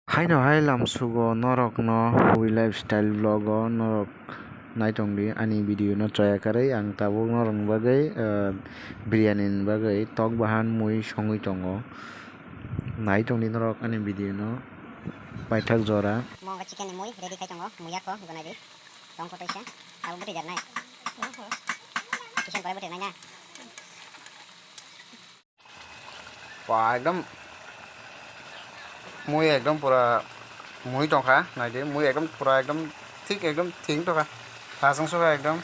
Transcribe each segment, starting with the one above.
Haino hai lamsugo norok no hui lifestyle vlogo norok naitongdi ani video no troyakarei ang tabuk norok ni bagui biryani ni bagui tok bahan mui songui tongo naitongdi norok ani video no paithak jora Mo chicken ni mui ready kai tongo muya ko gonai di tong ko taisa au beti jar nai chicken pai beti nai na wah ekdom mui ekdom pura mui tongkha naide mui ekdom pura ekdom thik ekdom thing toka phasang soka ekdom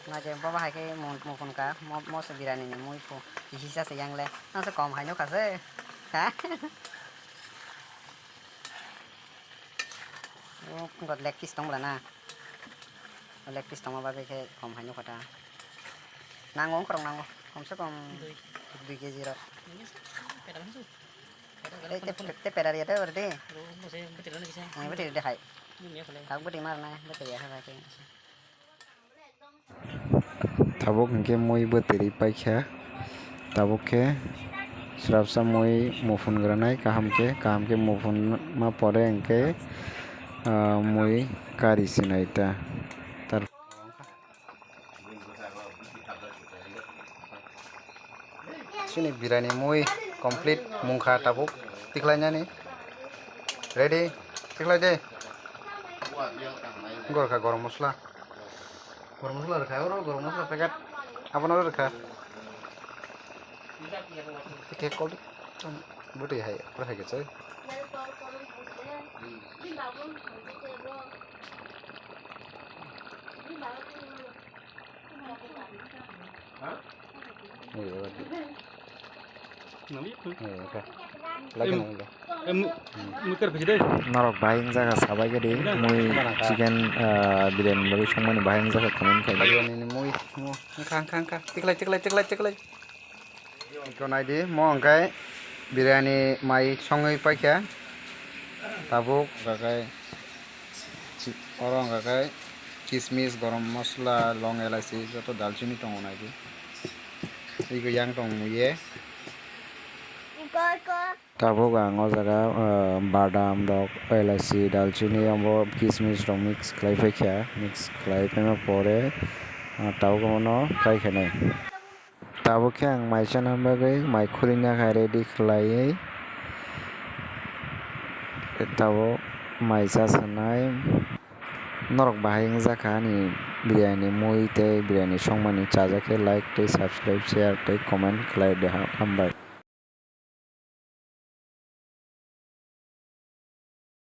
na je baba hai ke mo phun ka mo se biryani ni mui phu hisa se yang le na se kom hai no ka se ha o got leg piece tong bla na leg piece tong ba ke kom hai no kata nangong korong nango kom se kom 2 kg ro te pera dia te orde beti de hai tak beti mar na beti ya ha ke tabuk hingke mui boteri paikha tabuk ke srabsa mui mufun granai kaham ke mufun ma pore hingke mui kari sinaita tar sini biryani mui complete mungkha tabuk tiklainya ni ready tiklai de gorkha gorom mosla rakha oro gorom mosla packet apnaro rakha ke kol bute hai rakha ge chai norok bahing jaga sabai gede mui chicken biryani baru songmani bahing jaga comment kai biryani ni mui mo khang tiklai ko naidi mo angkai biryani mai songoi paikha tabuk gagai orong gagai kismis gorom mosla long elaichi joto dalchini tongo naidi ego yang tong muye tabuk ang o jaga badam rok elaichi dalchini ambo kismis rok mix khlai paikha mix khlai paima pore tabuk no kai khanai tabuk ke ang mai chana bagui mai khulina kha ready khlaiui tabuk mai chasanai norok bahai wngjakha ni biryani mui tei biryani songmani chajak like tei subscribe share tei comment khlai de hambai।